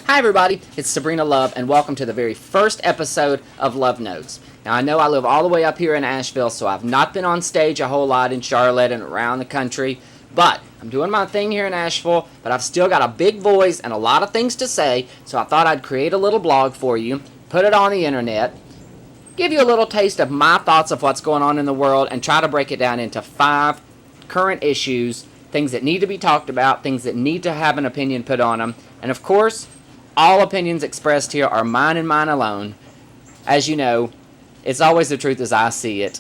Hi everybody, it's Sabrina Love and welcome to the very first episode of Love Notes. Now I know I live all the way up here in Asheville, so I've not been on stage a whole lot in Charlotte and around the country, but I'm doing my thing here in Asheville, but I've still got a big voice and a lot of things to say, so I thought I'd create a little blog for you, put it on the internet, give you a little taste of my thoughts of what's going on in the world, and try to break it down into 5 current issues, things that need to be talked about, things that need to have an opinion put on them, and of course, all opinions expressed here are mine and mine alone. As you know, it's always the truth as I see it.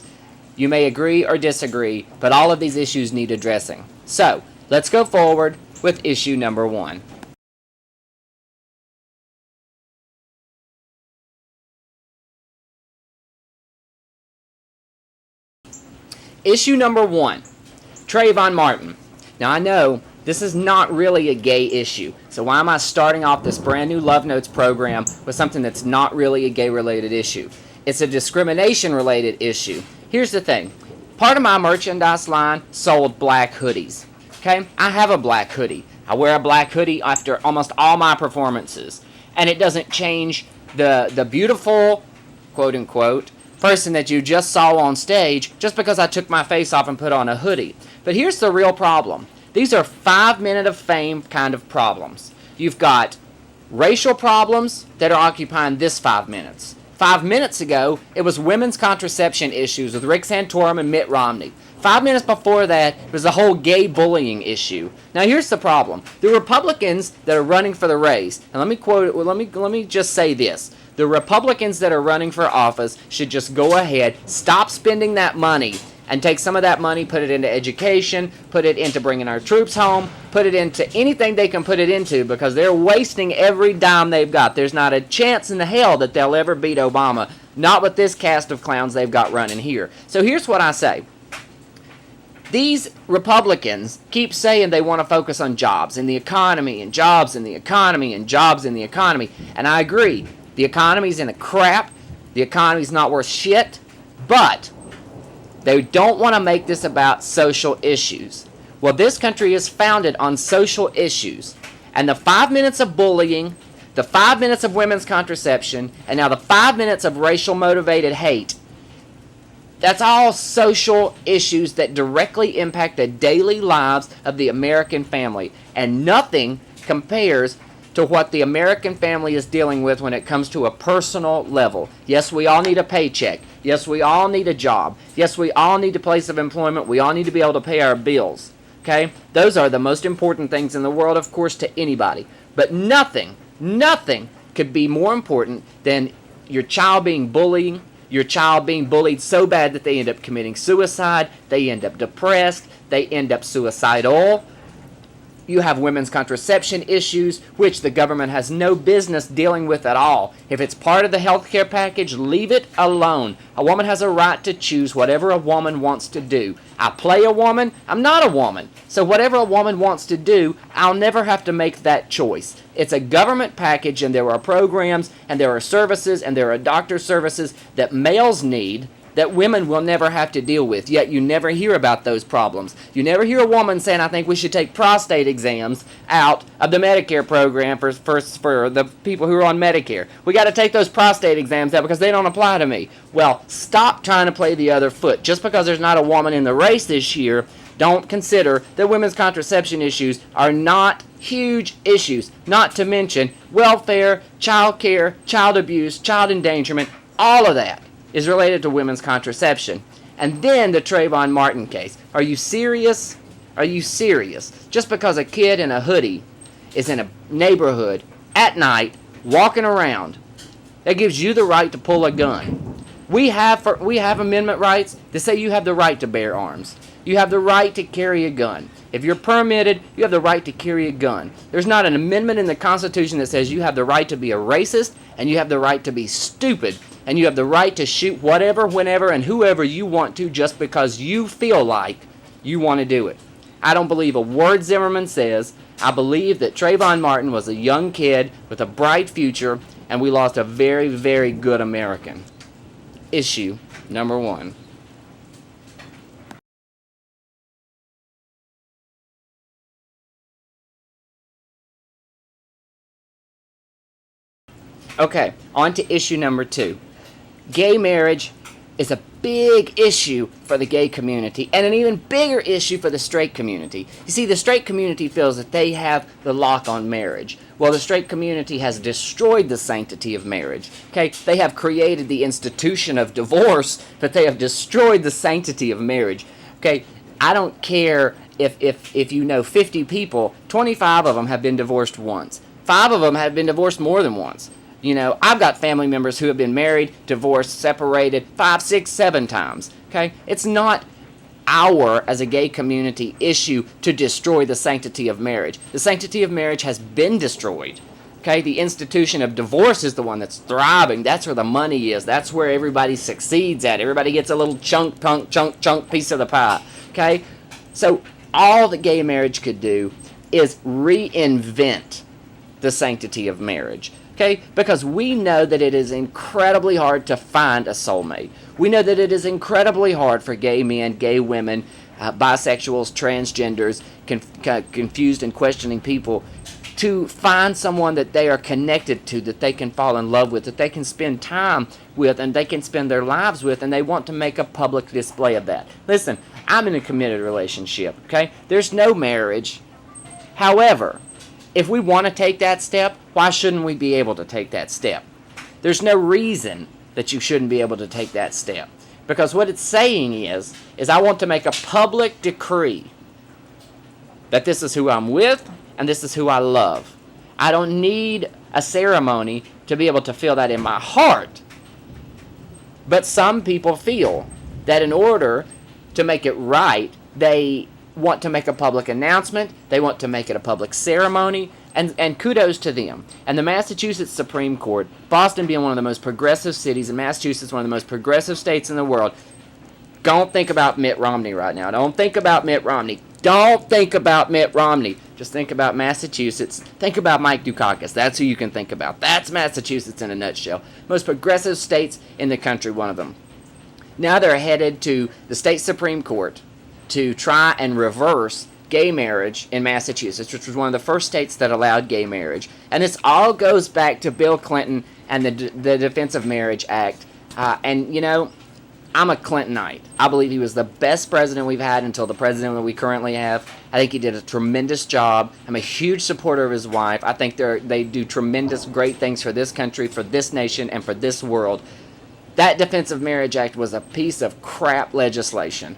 You may agree or disagree, but all of these issues need addressing. So, let's go forward with issue number 1. Issue number 1, Trayvon Martin. Now I know this is not really a gay issue, so why am I starting off this brand new Love Notes program with something that's not really a gay related issue? It's a discrimination related issue. Here's the thing. Part of my merchandise line sold black hoodies. Okay? I have a black hoodie. I wear a black hoodie after almost all my performances. And it doesn't change the beautiful, quote unquote, person that you just saw on stage just because I took my face off and put on a hoodie. But here's the real problem. These are 5-minute of fame kind of problems. You've got racial problems that are occupying this 5 minutes. 5 minutes ago, it was women's contraception issues with Rick Santorum and Mitt Romney. 5 minutes before that, it was the whole gay bullying issue. Now here's the problem. The Republicans that are running for the race, and let me just say this. The Republicans that are running for office should just go ahead, stop spending that money, and take some of that money, put it into education, put it into bringing our troops home, put it into anything they can put it into, because they're wasting every dime they've got. There's not a chance in the hell that they'll ever beat Obama, not with this cast of clowns they've got running here. So here's what I say. These Republicans keep saying they want to focus on jobs and the economy and jobs and the economy and jobs and the economy. And I agree. The economy's in a crap. The economy's not worth shit. But they don't want to make this about social issues. Well, this country is founded on social issues. And the 5 minutes of bullying, the 5 minutes of women's contraception, and now the 5 minutes of racial motivated hate, that's all social issues that directly impact the daily lives of the American family. And nothing compares to what the American family is dealing with when it comes to a personal level. Yes, we all need a paycheck. Yes, we all need a job. Yes, we all need a place of employment. We all need to be able to pay our bills. Okay? Those are the most important things in the world, of course, to anybody. But nothing could be more important than your child being bullied, your child being bullied so bad that they end up committing suicide, they end up depressed, they end up suicidal. You have women's contraception issues, which the government has no business dealing with at all. If it's part of the health care package, leave it alone. A woman has a right to choose whatever a woman wants to do. I play a woman, I'm not a woman. So whatever a woman wants to do, I'll never have to make that choice. It's a government package, and there are programs, and there are services, and there are doctor services that males need that women will never have to deal with, yet you never hear about those problems. You never hear a woman saying, I think we should take prostate exams out of the Medicare program for the people who are on Medicare. We got to take those prostate exams out because they don't apply to me. Well, stop trying to play the other foot. Just because there's not a woman in the race this year, don't consider that women's contraception issues are not huge issues, not to mention welfare, child care, child abuse, child endangerment, all of that is related to women's contraception. And then the Trayvon Martin case. Are you serious? Are you serious? Just because a kid in a hoodie is in a neighborhood at night walking around, that gives you the right to pull a gun. We have amendment rights that say you have the right to bear arms. You have the right to carry a gun. If you're permitted, you have the right to carry a gun. There's not an amendment in the Constitution that says you have the right to be a racist, and you have the right to be stupid, and you have the right to shoot whatever, whenever, and whoever you want to just because you feel like you want to do it. I don't believe a word Zimmerman says. I believe that Trayvon Martin was a young kid with a bright future, and we lost a very, very good American. Issue number 1. Okay, on to issue number 2. Gay marriage is a big issue for the gay community and an even bigger issue for the straight community. You see, the straight community feels that they have the lock on marriage. Well, the straight community has destroyed the sanctity of marriage. Okay, they have created the institution of divorce, but they have destroyed the sanctity of marriage. Okay, I don't care if you know 50 people, 25 of them have been divorced once. 5 of them have been divorced more than once. You know, I've got family members who have been married, divorced, separated 5, 6, 7 times. Okay? It's not our, as a gay community, issue to destroy the sanctity of marriage. The sanctity of marriage has been destroyed. Okay? The institution of divorce is the one that's thriving. That's where the money is. That's where everybody succeeds at. Everybody gets a little chunk piece of the pie. Okay? So all that gay marriage could do is reinvent the sanctity of marriage. Okay? Because we know that it is incredibly hard to find a soulmate. We know that it is incredibly hard for gay men, gay women, bisexuals, transgenders, confused and questioning people to find someone that they are connected to, that they can fall in love with, that they can spend time with, and they can spend their lives with, and they want to make a public display of that. Listen, I'm in a committed relationship, okay? There's no marriage. However, if we want to take that step, why shouldn't we be able to take that step? There's no reason that you shouldn't be able to take that step. Because what it's saying is I want to make a public decree that this is who I'm with and this is who I love. I don't need a ceremony to be able to feel that in my heart. But some people feel that in order to make it right, they want to make a public announcement, they want to make it a public ceremony, and kudos to them. And the Massachusetts Supreme Court, Boston being one of the most progressive cities, and Massachusetts one of the most progressive states in the world, don't think about Mitt Romney right now. Don't think about Mitt Romney. Don't think about Mitt Romney. Just think about Massachusetts. Think about Mike Dukakis. That's who you can think about. That's Massachusetts in a nutshell. Most progressive states in the country, one of them. Now they're headed to the state Supreme Court to try and reverse gay marriage in Massachusetts, which was one of the first states that allowed gay marriage. And this all goes back to Bill Clinton and the Defense of Marriage Act. And, you know, I'm a Clintonite. I believe he was the best president we've had until the president that we currently have. I think he did a tremendous job. I'm a huge supporter of his wife. I think they do tremendous, great things for this country, for this nation, and for this world. That Defense of Marriage Act was a piece of crap legislation.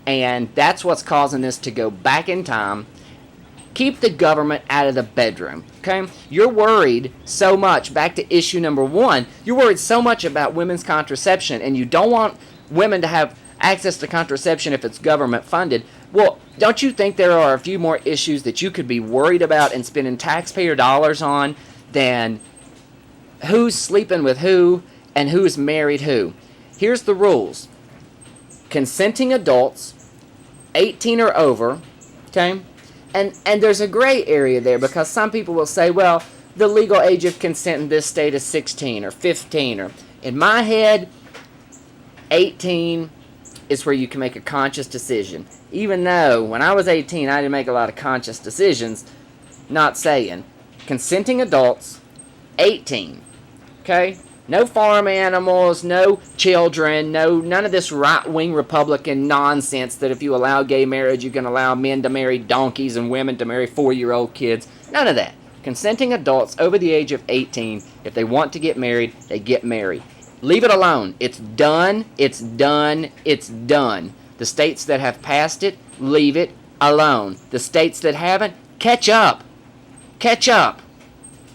And that's what's causing this to go back in time. Keep the government out of the bedroom, okay? You're worried so much, back to issue number 1, you're worried so much about women's contraception, and you don't want women to have access to contraception if it's government funded. Well, don't you think there are a few more issues that you could be worried about and spending taxpayer dollars on than who's sleeping with who and who's married who? Here's the rules. Consenting adults, 18 or over, okay? And there's a gray area there because some people will say, well, the legal age of consent in this state is 16 or 15. Or in my head, 18 is where you can make a conscious decision. Even though when I was 18, I didn't make a lot of conscious decisions, not saying. Consenting adults, 18, okay? No farm animals, no children, none of this right-wing Republican nonsense that if you allow gay marriage, you can allow men to marry donkeys and women to marry 4-year-old kids. None of that. Consenting adults over the age of 18, if they want to get married, they get married. Leave it alone. It's done, it's done, it's done. The states that have passed it, leave it alone. The states that haven't, catch up. Catch up.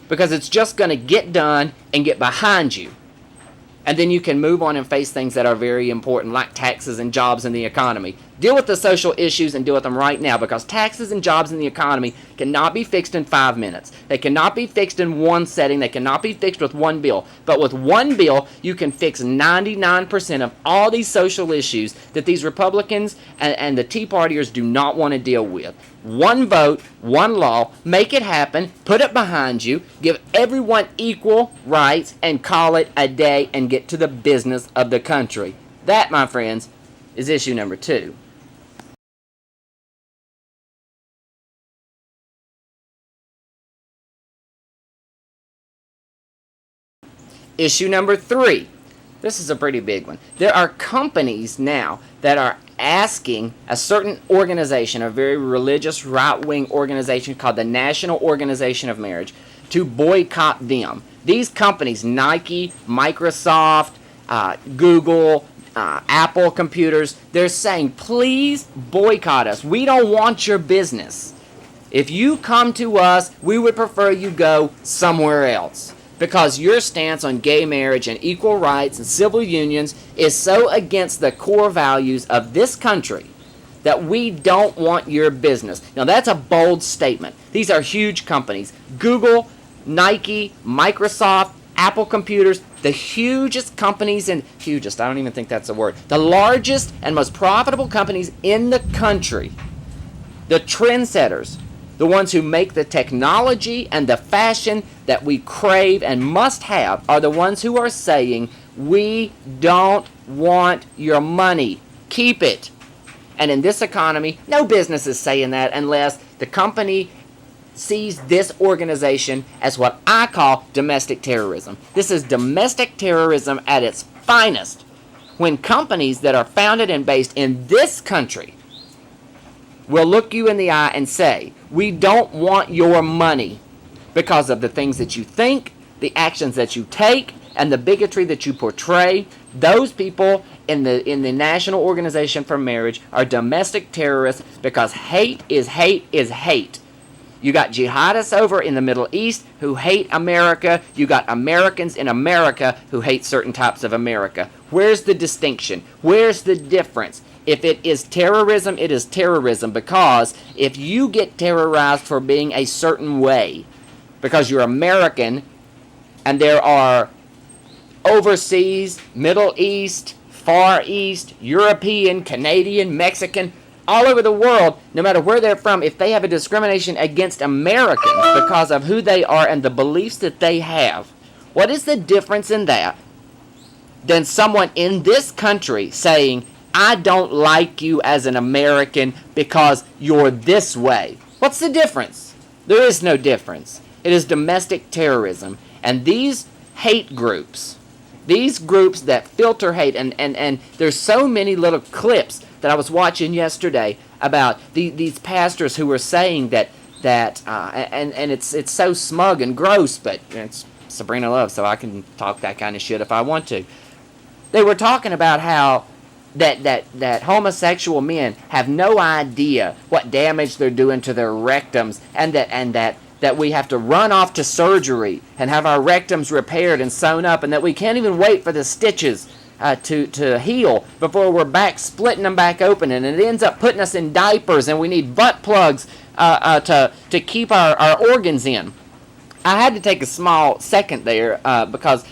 Because it's just going to get done and get behind you. And then you can move on and face things that are very important, like taxes and jobs and the economy. Deal with the social issues and deal with them right now, because taxes and jobs and the economy cannot be fixed in 5 minutes. They cannot be fixed in one setting. They cannot be fixed with one bill. But with one bill, you can fix 99% of all these social issues that these Republicans and the Tea Partiers do not want to deal with. One vote, one law, make it happen, put it behind you, give everyone equal rights, and call it a day and get to the business of the country. That, my friends, is issue number 2. Issue number 3. This is a pretty big one. There are companies now that are asking a certain organization, a very religious right-wing organization called the National Organization of Marriage, to boycott them. These companies, Nike, Microsoft, Google, Apple computers, they're saying, please boycott us. We don't want your business. If you come to us, we would prefer you go somewhere else, because your stance on gay marriage and equal rights and civil unions is so against the core values of this country that we don't want your business. Now, that's a bold statement. These are huge companies. Google, Nike, Microsoft, Apple computers, the hugest companies I don't even think that's a word, the largest and most profitable companies in the country, the trendsetters, the ones who make the technology and the fashion that we crave and must have, are the ones who are saying, we don't want your money. Keep it. And in this economy, no business is saying that unless the company sees this organization as what I call domestic terrorism. This is domestic terrorism at its finest, when companies that are founded and based in this country will look you in the eye and say, we don't want your money because of the things that you think, the actions that you take, and the bigotry that you portray. Those people in the National Organization for Marriage are domestic terrorists, because hate is hate is hate. You got jihadists over in the Middle East who hate America. You got Americans in America who hate certain types of America. Where's the distinction? Where's the difference? If it is terrorism, it is terrorism, because if you get terrorized for being a certain way, because you're American, and there are overseas, Middle East, Far East, European, Canadian, Mexican, all over the world, no matter where they're from, if they have a discrimination against Americans because of who they are and the beliefs that they have, what is the difference in that than someone in this country saying, I don't like you as an American because you're this way? What's the difference? There is no difference. It is domestic terrorism. And these hate groups, these groups that filter hate, and there's so many little clips that I was watching yesterday about these pastors who were saying that and it's so smug and gross, but it's Sabrina Love, so I can talk that kind of shit if I want to. They were talking about how that homosexual men have no idea what damage they're doing to their rectums, and that we have to run off to surgery and have our rectums repaired and sewn up, and that we can't even wait for the stitches to heal before we're back splitting them back open, and it ends up putting us in diapers, and we need butt plugs to keep our organs in. I had to take a small second there because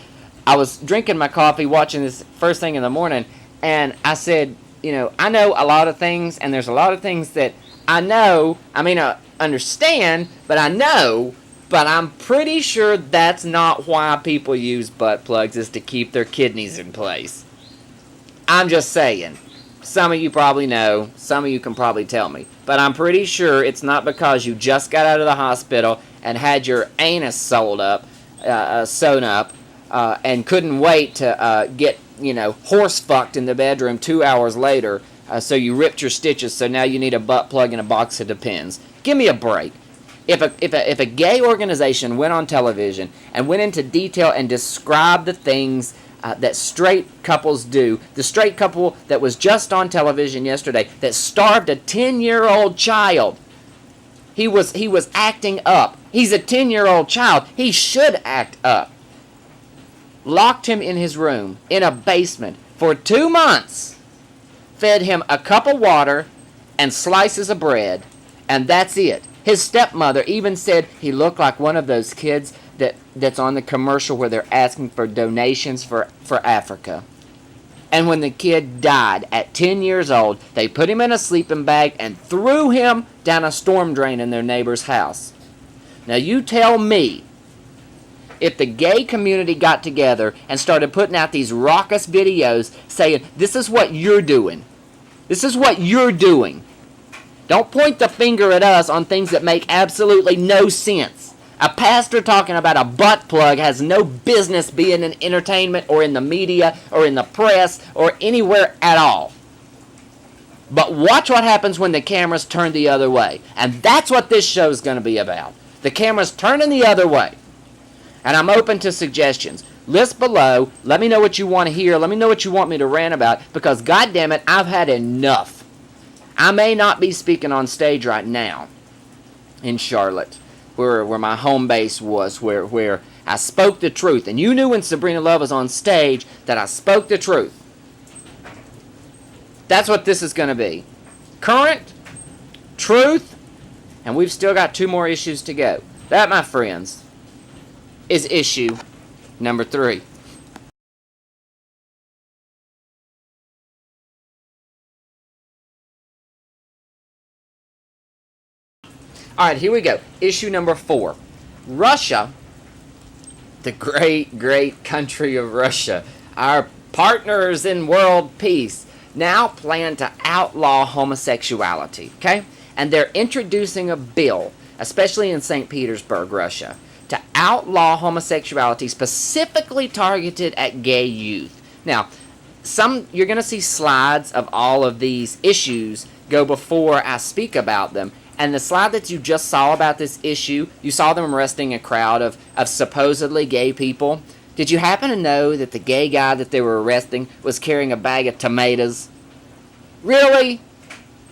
I was drinking my coffee, watching this first thing in the morning, and I said, I know a lot of things, and there's a lot of things that I know, I understand, but I know, but I'm pretty sure that's not why people use butt plugs, is to keep their kidneys in place. I'm just saying. Some of you probably know, some of you can probably tell me, but I'm pretty sure it's not because you just got out of the hospital and had your anus sewn up, and couldn't wait to get, horse fucked in the bedroom 2 hours later, so you ripped your stitches, so now you need a butt plug and a box of Depends. Give me a break. If a gay organization went on television and went into detail and described the things that straight couples do, the straight couple that was just on television yesterday that starved a 10-year-old child, he was acting up. He's a 10-year-old child. He should act up. Locked him in his room in a basement for 2 months, fed him a cup of water and slices of bread, and that's it. His stepmother even said he looked like one of those kids that's on the commercial where they're asking for donations for Africa. And when the kid died at 10 years old, they put him in a sleeping bag and threw him down a storm drain in their neighbor's house. Now you tell me, if the gay community got together and started putting out these raucous videos saying, this is what you're doing. This is what you're doing. Don't point the finger at us on things that make absolutely no sense. A pastor talking about a butt plug has no business being in entertainment or in the media or in the press or anywhere at all. But watch what happens when the cameras turn the other way. And that's what this show is going to be about. The camera's turning the other way. And I'm open to suggestions. List below. Let me know what you want to hear. Let me know what you want me to rant about. Because, goddammit, I've had enough. I may not be speaking on stage right now in Charlotte, where my home base was, where I spoke the truth. And you knew when Sabrina Love was on stage that I spoke the truth. That's what this is going to be. Current, truth, and we've still got 2 more issues to go. That, my friends, is issue number 3. Alright, here we go. Issue number 4. Russia, the great, great country of Russia, our partners in world peace, now plan to outlaw homosexuality, okay? And they're introducing a bill, especially in St. Petersburg, Russia, to outlaw homosexuality specifically targeted at gay youth. Now, you're going to see slides of all of these issues go before I speak about them. And the slide that you just saw about this issue, you saw them arresting a crowd of supposedly gay people. Did you happen to know that the gay guy that they were arresting was carrying a bag of tomatoes? Really?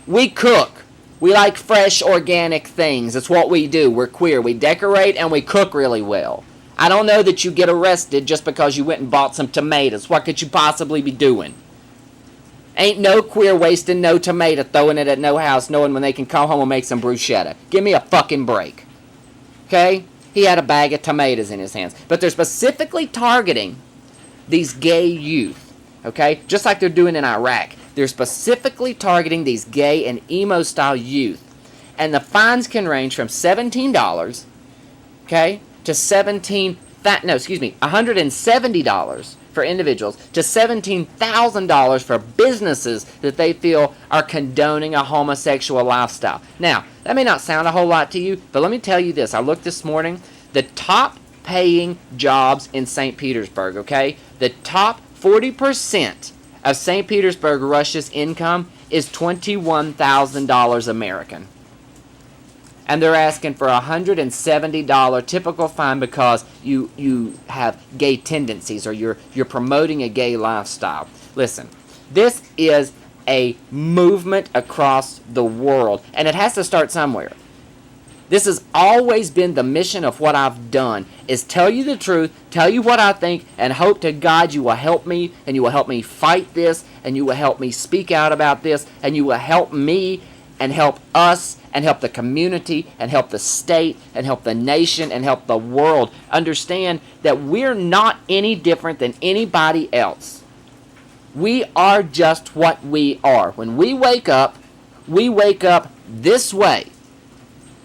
We cook. We like fresh, organic things. It's what we do. We're queer. We decorate and we cook really well. I don't know that you get arrested just because you went and bought some tomatoes. What could you possibly be doing? Ain't no queer wasting no tomato, throwing it at no house, knowing when they can come home and make some bruschetta. Give me a fucking break. Okay? He had a bag of tomatoes in his hands. But they're specifically targeting these gay youth. Okay? Just like they're doing in Iraq. They're specifically targeting these gay and emo-style youth. And the fines can range from $17, okay, to $170 for individuals, to $17,000 for businesses that they feel are condoning a homosexual lifestyle. Now, that may not sound a whole lot to you, but let me tell you this. I looked this morning. The top paying jobs in St. Petersburg, okay? The top 40% of St. Petersburg, Russia's income is $21,000 American. And they're asking for a $170 typical fine because you have gay tendencies or you're promoting a gay lifestyle. Listen, this is a movement across the world, and it has to start somewhere. This has always been the mission of what I've done, is tell you the truth, tell you what I think, and hope to God you will help me, and you will help me fight this, and you will help me speak out about this, and you will help me, and help us, and help the community, and help the state, and help the nation, and help the world understand that we're not any different than anybody else. We are just what we are. When we wake up this way.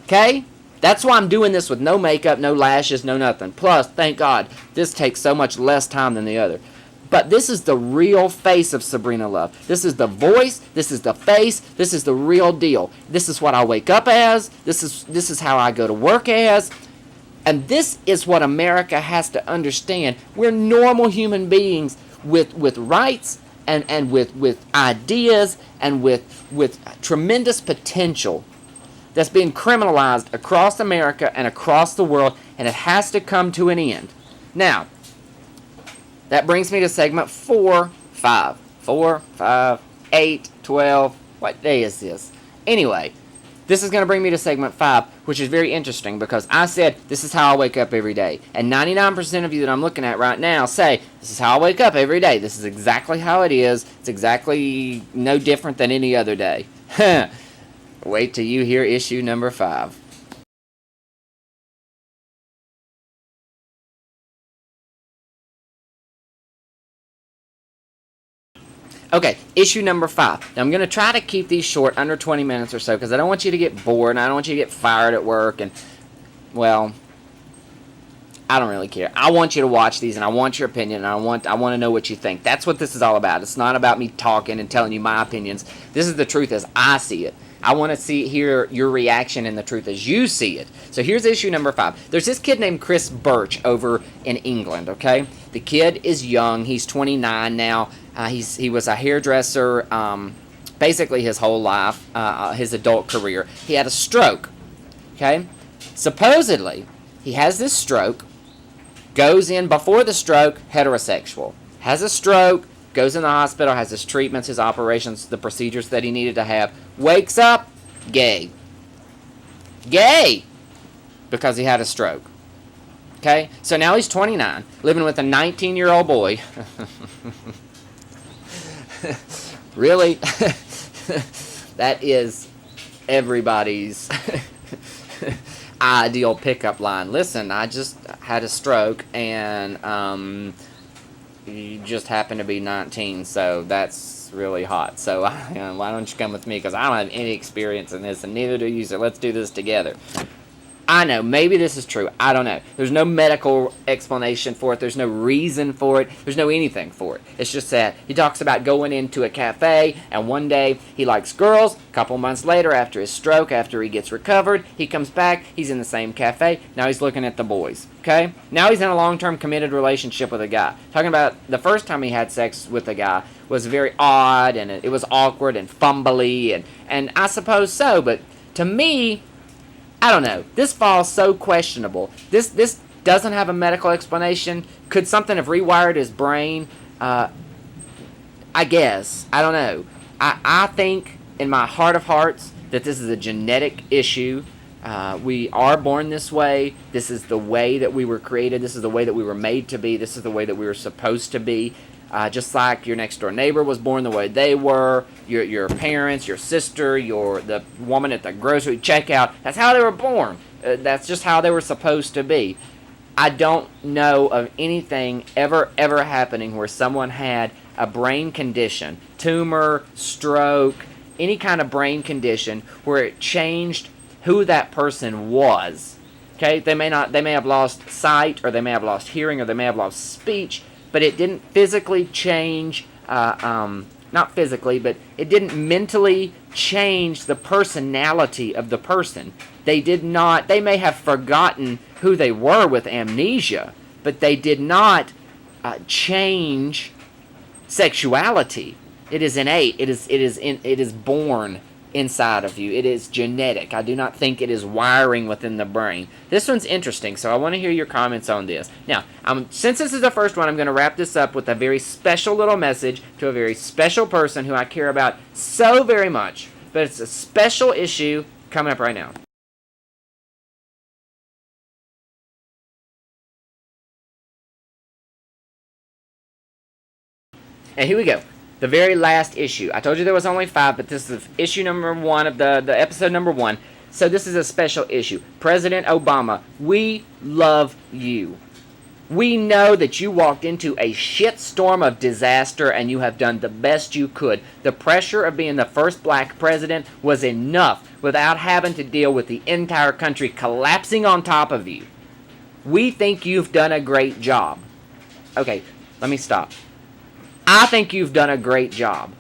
Okay? That's why I'm doing this with no makeup, no lashes, no nothing. Plus, thank God, this takes so much less time than the other. But this is the real face of Sabrina Love. This is the voice. This is the face. This is the real deal. This is what I wake up as. This is how I go to work as. And this is what America has to understand. We're normal human beings with rights and with ideas and with tremendous potential that's being criminalized across America and across the world, and it has to come to an end. Now, that brings me to segment 4, 5. 4, 5, 8, 12. What day is this? Anyway, this is going to bring me to segment 5, which is very interesting because I said this is how I wake up every day. And 99% of you that I'm looking at right now say, this is how I wake up every day. This is exactly how it is. It's exactly no different than any other day. Wait till you hear issue number 5. Okay, issue number 5. Now, I'm going to try to keep these short, under 20 minutes or so, because I don't want you to get bored, and I don't want you to get fired at work, and, well, I don't really care. I want you to watch these, and I want your opinion, and I want to know what you think. That's what this is all about. It's not about me talking and telling you my opinions. This is the truth as I see it. I want to hear your reaction and the truth as you see it. So here's issue number 5. There's this kid named Chris Birch over in England, okay? The kid is young. He's 29 now. He was a hairdresser basically his whole life, his adult career. He had a stroke, okay? Supposedly, he has this stroke, goes in before the stroke, heterosexual. Has a stroke, goes in the hospital, has his treatments, his operations, the procedures that he needed to have. Wakes up, gay. Gay! Because he had a stroke. Okay? So now he's 29, living with a 19-year-old boy. Really? That is everybody's ideal pickup line. Listen, I just had a stroke, and you just happen to be 19, so that's really hot. So why don't you come with me? Because I don't have any experience in this, and neither do you, so let's do this together. I know, maybe this is true. I don't know. There's no medical explanation for it. There's no reason for it. There's no anything for it. It's just that he talks about going into a cafe, and one day he likes girls. A couple months later, after his stroke, after he gets recovered, he comes back. He's in the same cafe. Now he's looking at the boys. Okay? Now he's in a long-term committed relationship with a guy. Talking about the first time he had sex with a guy was very odd, and it was awkward and fumbly, and I suppose so, but to me, I don't know. This falls so questionable. This doesn't have a medical explanation. Could something have rewired his brain? I guess. I don't know. I think in my heart of hearts that this is a genetic issue. We are born this way. This is the way that we were created. This is the way that we were made to be. This is the way that we were supposed to be. Just like your next door neighbor was born the way they were, your parents, your sister, the woman at the grocery checkout. That's how they were born. That's just how they were supposed to be. I don't know of anything ever happening where someone had a brain condition, tumor, stroke, any kind of brain condition where it changed who that person was. Okay, they may have lost sight, or they may have lost hearing, or they may have lost speech, but it didn't physically change, not physically, but it didn't mentally change the personality of the person. They may have forgotten who they were with amnesia, but they did not change sexuality. It is innate. It is born inside of you. It is genetic. I do not think it is wiring within the brain. This one's interesting, so I want to hear your comments on this. Now, since this is the first one, I'm going to wrap this up with a very special little message to a very special person who I care about so very much. But it's a special issue coming up right now. And here we go. The very last issue. I told you there was only 5, but this is issue number 1 of the episode number 1. So this is a special issue. President Obama, we love you. We know that you walked into a shitstorm of disaster and you have done the best you could. The pressure of being the first black president was enough without having to deal with the entire country collapsing on top of you. We think you've done a great job. Okay, let me stop. I think you've done a great job.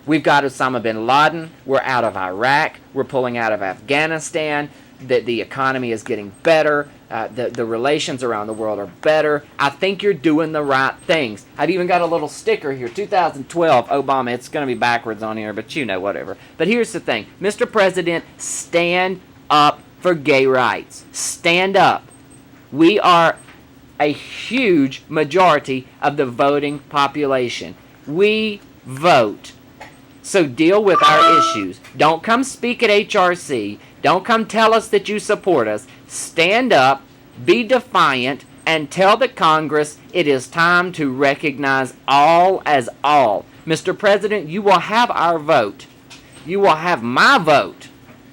We've got Osama bin Laden. We're out of Iraq. We're pulling out of Afghanistan. The economy is getting better. The relations around the world are better. I think you're doing the right things. I've even got a little sticker here, 2012 Obama. It's going to be backwards on here, but whatever. But here's the thing. Mr. President, stand up for gay rights. Stand up. We are a huge majority of the voting population. We vote. So deal with our issues. Don't come speak at HRC. Don't come tell us that you support us. Stand up, be defiant, and tell the Congress it is time to recognize all as all. Mr. President, you will have our vote. You will have my vote.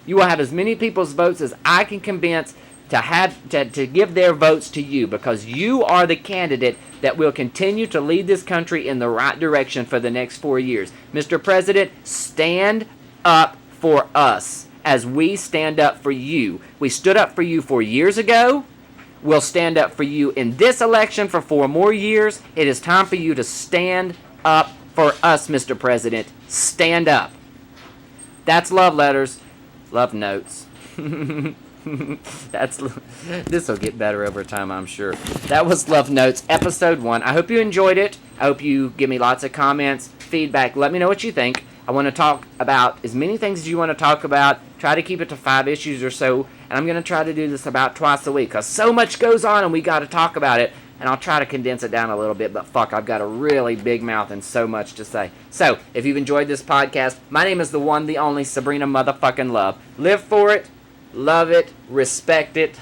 You will have as many people's votes as I can convince to give their votes to you, because you are the candidate that will continue to lead this country in the right direction for the next 4 years. Mr. President, stand up for us as we stand up for you. We stood up for you 4 years ago. will stand up for you in this election for 4 more years. It is time for you to stand up for us, Mr. President. Stand up. That's Love Letters. Love Notes. This will get better over time, I'm sure. That was Love Notes, episode 1. I hope you enjoyed it. I hope you give me lots of comments, feedback. Let me know what you think. I want to talk about as many things as you want to talk about. Try to keep it to 5 issues or so. And I'm going to try to do this about twice a week, because so much goes on and we got to talk about it. And I'll try to condense it down a little bit, but fuck, I've got a really big mouth and so much to say. So, if you've enjoyed this podcast, my name is the one, the only Sabrina motherfucking Love. Live for it, love it, respect it,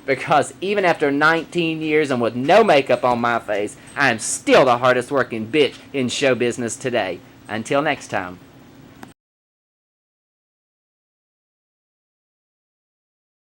because even after 19 years and with no makeup on my face, I am still the hardest working bitch in show business today. Until next time.